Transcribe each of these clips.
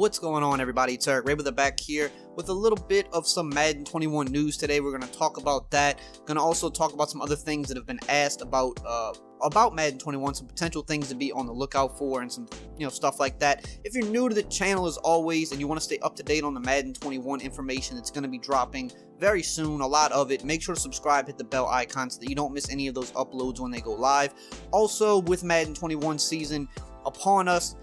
What's going on, everybody? It's EricRayweather back here with a little bit of some Madden 21 news today. We're going to talk about that. Going to also talk about some other things that have been asked about Madden 21, some potential things to be on the lookout for, and some stuff like that. If you're new to the channel, as always, and you want to stay up to date on the Madden 21 information that's going to be dropping very soon, a lot of it, make sure to subscribe, hit the bell icon so that you don't miss any of those uploads when they go live. Also, with Madden 21 season upon us,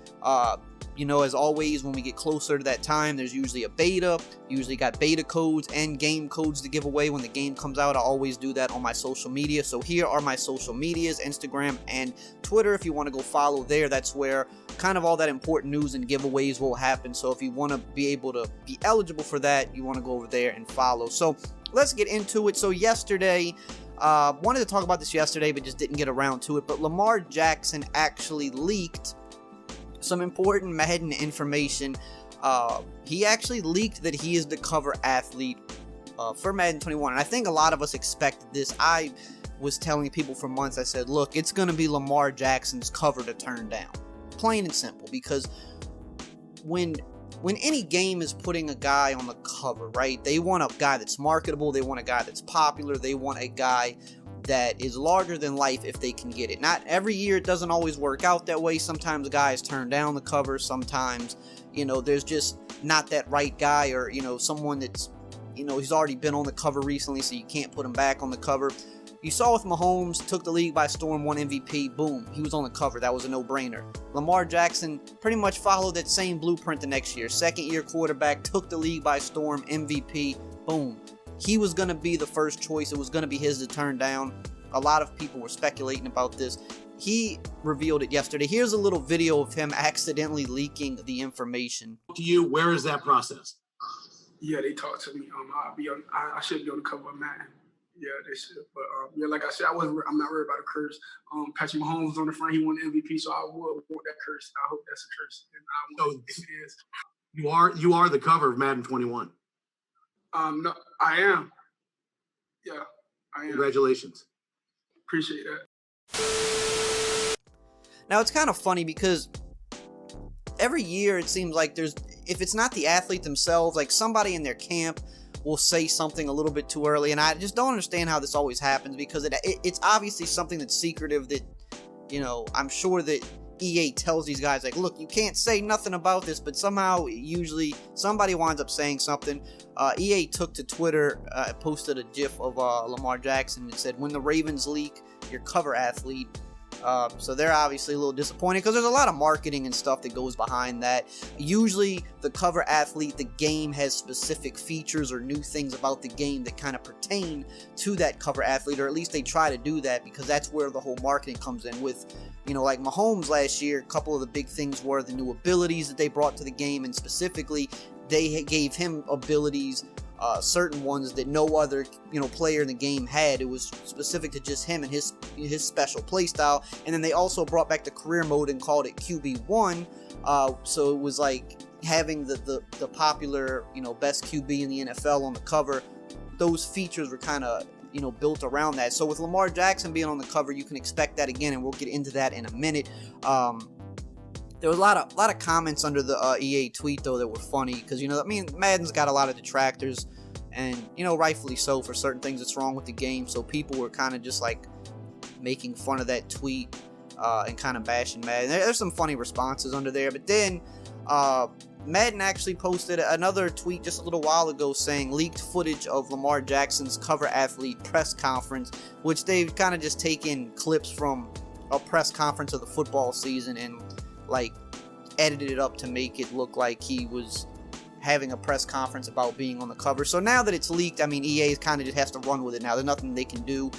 as always, when we get closer to that time, there's usually a beta. Usually got beta codes and game codes to give away when the game comes out. I always do that on my social media. So here are my social medias, Instagram and Twitter. If you want to go follow there, that's where kind of all that important news and giveaways will happen. So if you want to be able to be eligible for that, you want to go over there and follow. So let's get into it. So yesterday, wanted to talk about this yesterday, but just didn't get around to it. But Lamar Jackson actually leaked some important Madden information. He actually leaked that he is the cover athlete for Madden 21, and I think a lot of us expected this. I was telling people for months, I said, look, it's going to be Lamar Jackson's cover to turn down. Plain and simple, because when any game is putting a guy on the cover, right, they want a guy that's marketable, they want a guy that's popular, they want a guy that is larger than life if they can get it. Not every year, it doesn't always work out that way. Sometimes guys turn down the cover. Sometimes, there's just not that right guy, or, someone that's, he's already been on the cover recently, so you can't put him back on the cover. You saw with Mahomes, took the league by storm, won MVP, boom, he was on the cover. That was a no-brainer. Lamar Jackson pretty much followed that same blueprint the next year. Second-year quarterback, took the league by storm, MVP, boom. He was going to be the first choice. It was going to be his to turn down. A lot of people were speculating about this. He revealed it yesterday. Here's a little video of him accidentally leaking the information. To you, where is that process? Yeah, they talked to me. I should be on the cover of Madden. Yeah, they should. But like I said, I'm not worried about a curse. Patrick Mahomes was on the front. He won the MVP, so I would want that curse. I hope that's a curse, and I want it if it is. You are the cover of Madden 21. No, I am. Yeah, I am. Congratulations. Appreciate that. Now, it's kind of funny because every year it seems like if it's not the athlete themselves, like somebody in their camp will say something a little bit too early, and I just don't understand how this always happens, because it's obviously something that's secretive that, I'm sure that EA tells these guys, like, look, you can't say nothing about this, but somehow, usually, somebody winds up saying something. EA took to Twitter, posted a gif of Lamar Jackson and said, when the Ravens leak your cover athlete. So they're obviously a little disappointed, because there's a lot of marketing and stuff that goes behind that. Usually, the cover athlete, the game has specific features or new things about the game that kind of pertain to that cover athlete, or at least they try to do that, because that's where the whole marketing comes in with, like Mahomes last year. A couple of the big things were the new abilities that they brought to the game, and specifically, they gave him abilities, certain ones that no other player in the game had. It was specific to just him and his special play style. And then they also brought back the career mode and called it QB1. So it was like having the popular best QB in the NFL on the cover. Those features were kind of built around that. So with Lamar Jackson being on the cover, you can expect that again, and we'll get into that in a minute. There was a lot of comments under the EA tweet, though, that were funny, because, Madden's got a lot of detractors, and, rightfully so, for certain things that's wrong with the game, so people were kind of just, like, making fun of that tweet and kind of bashing Madden. There's some funny responses under there, but then Madden actually posted another tweet just a little while ago saying leaked footage of Lamar Jackson's cover athlete press conference, which they've kind of just taken clips from a press conference of the football season and edited it up to make it look like he was having a press conference about being on the cover. So now that it's leaked, EA kind of just has to run with it now. There's nothing they can do.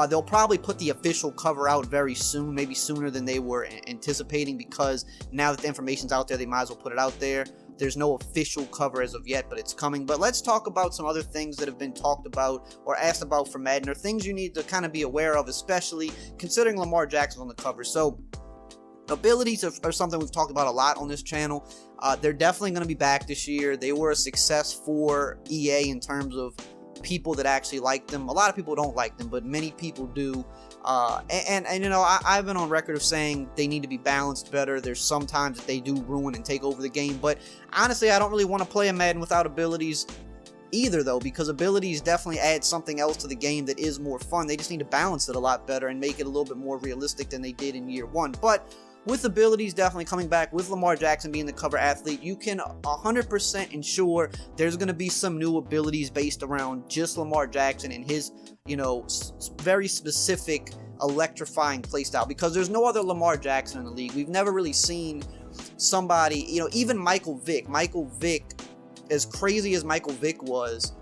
They'll probably put the official cover out very soon, maybe sooner than they were anticipating, because now that the information's out there, they might as well put it out there. There's no official cover as of yet, but it's coming. But let's talk about some other things that have been talked about or asked about for Madden, or things you need to kind of be aware of, especially considering Lamar Jackson's on the cover. So abilities are something we've talked about a lot on this channel. They're definitely going to be back this year. They were a success for EA in terms of people that actually like them. A lot of people don't like them, but many people do. And you know, I've been on record of saying they need to be balanced better. There's sometimes that they do ruin and take over the game, but honestly, I don't really want to play a Madden without abilities either, though, because abilities definitely add something else to the game that is more fun. They just need to balance it a lot better and make it a little bit more realistic than they did in year one. But with abilities definitely coming back, with Lamar Jackson being the cover athlete, you can 100% ensure there's going to be some new abilities based around just Lamar Jackson and his, you know, very specific electrifying playstyle, because there's no other Lamar Jackson in the league. We've never really seen somebody, you know, even Michael Vick, as crazy as Michael Vick was,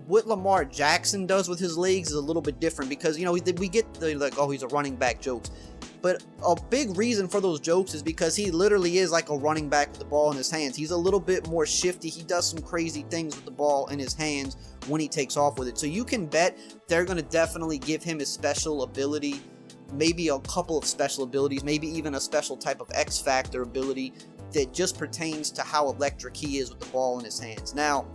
what Lamar Jackson does with his legs is a little bit different, because, you know, we get the, like, oh, he's a running back jokes. But a big reason for those jokes is because he literally is like a running back with the ball in his hands. He's a little bit more shifty. He does some crazy things with the ball in his hands when he takes off with it. So you can bet they're going to definitely give him his special ability, maybe a couple of special abilities, maybe even a special type of X Factor ability that just pertains to how electric he is with the ball in his hands. Now,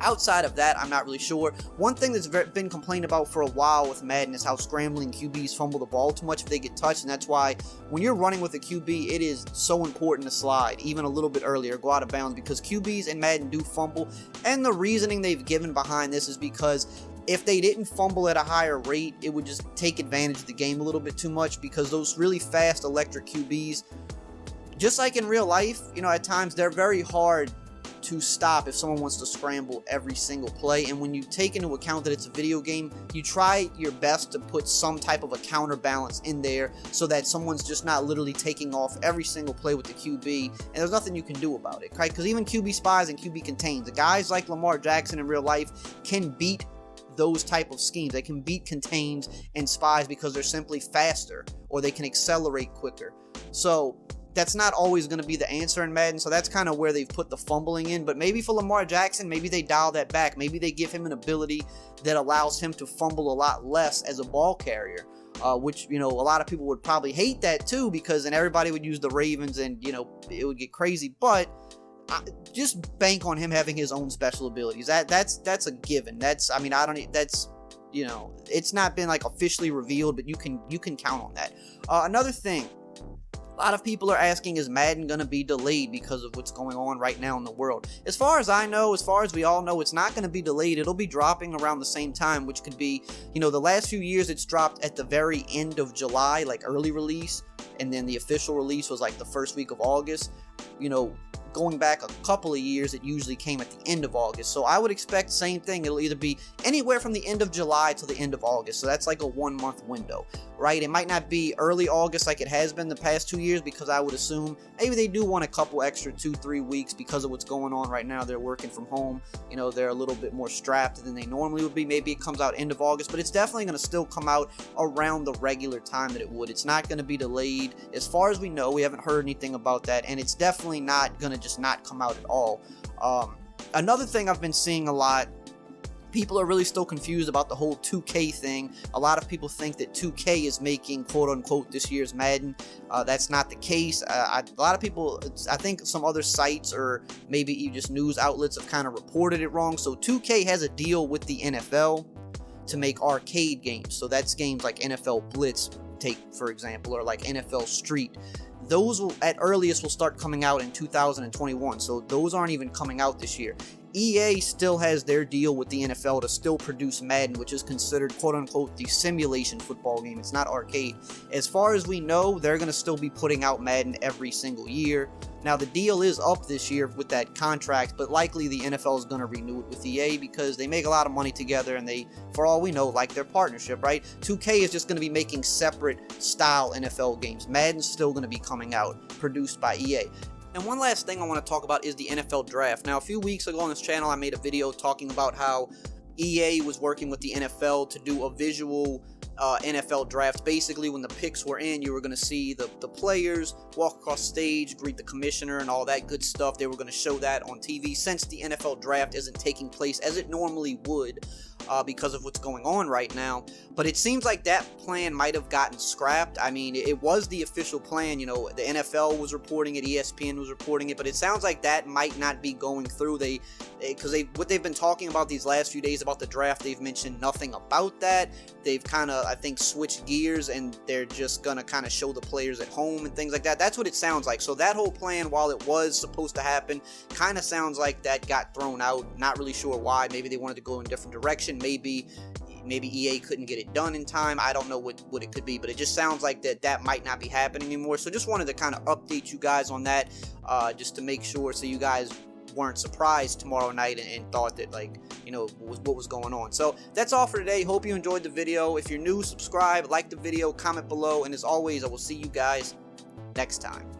outside of that, I'm not really sure. One thing that's been complained about for a while with Madden is how scrambling QBs fumble the ball too much if they get touched, and that's why when you're running with a QB, it is so important to slide even a little bit earlier, go out of bounds, because QBs in Madden do fumble, and the reasoning they've given behind this is because if they didn't fumble at a higher rate, it would just take advantage of the game a little bit too much, because those really fast electric QBs, just like in real life, you know, at times they're very hard to stop if someone wants to scramble every single play. And when you take into account that it's a video game, you try your best to put some type of a counterbalance in there so that someone's just not literally taking off every single play with the QB, and there's nothing you can do about it, right? Because even QB spies and QB contains, the guys like Lamar Jackson in real life can beat those type of schemes. They can beat contains and spies because they're simply faster, or they can accelerate quicker. So that's not always going to be the answer in Madden, so that's kind of where they've put the fumbling in. But maybe for Lamar Jackson, maybe they dial that back. Maybe they give him an ability that allows him to fumble a lot less as a ball carrier, which, you know, a lot of people would probably hate that too, because then everybody would use the Ravens and, you know, it would get crazy. But just bank on him having his own special abilities. That's a given. You know, it's not been like officially revealed, but you can count on that. Another thing, a lot of people are asking, is Madden going to be delayed because of what's going on right now in the world? As far as I know, as far as we all know, it's not going to be delayed. It'll be dropping around the same time, which could be, you know, the last few years it's dropped at the very end of July, like early release, and then the official release was like the first week of August. You know, going back a couple of years, it usually came at the end of August. So I would expect the same thing. It'll either be anywhere from the end of July to the end of August. So that's like a 1 month window, right? It might not be early August like it has been the past 2 years, because I would assume maybe they do want a couple extra 2-3 weeks because of what's going on right now. They're working from home. You know, they're a little bit more strapped than they normally would be. Maybe it comes out end of August, but it's definitely going to still come out around the regular time that it would. It's not going to be delayed. As far as we know, we haven't heard anything about that, and it's definitely not going to just not come out at all. Another thing I've been seeing a lot, people are really still confused about the whole 2K thing. A lot of people think that 2K is making quote-unquote this year's Madden. That's not the case. A lot of people, I think some other sites or maybe even just news outlets have kind of reported it wrong. So 2K has a deal with the NFL to make arcade games. So that's games like NFL Blitz, take for example, or like NFL Street. Those will, at earliest, will start coming out in 2021. So those aren't even coming out this year. EA still has their deal with the NFL to still produce Madden, which is considered quote-unquote the simulation football game. It's not arcade. As far as we know, they're going to still be putting out Madden every single year. Now, the deal is up this year with that contract, but likely the NFL is going to renew it with EA because they make a lot of money together, and they, for all we know, like their partnership, right? 2K is just going to be making separate style NFL games. Madden's still going to be coming out, produced by EA. And one last thing I want to talk about is the NFL draft. Now, a few weeks ago on this channel, I made a video talking about how EA was working with the NFL to do a visual NFL draft. Basically, when the picks were in, you were going to see the players walk across stage, greet the commissioner, and all that good stuff. They were going to show that on TV. Since the NFL draft isn't taking place as it normally would, because of what's going on right now. But it seems like that plan might have gotten scrapped. I mean, it was the official plan. You know, the NFL was reporting it, ESPN was reporting it, but it sounds like that might not be going through. Because what they've been talking about these last few days about the draft, they've mentioned nothing about that. They've kind of, I think, switched gears, and they're just gonna kind of show the players at home and things like that. That's what it sounds like. So that whole plan, while it was supposed to happen, kind of sounds like that got thrown out. Not really sure why. Maybe they wanted to go in a different direction. Maybe EA couldn't get it done in time. I don't know what it could be, but it just sounds like that might not be happening anymore. So just wanted to kind of update you guys on that, just to make sure, so you guys weren't surprised tomorrow night and thought that, like, you know, what was going on. So that's all for today. Hope you enjoyed the video. If you're new, subscribe, like the video, comment below, and as always, I will see you guys next time.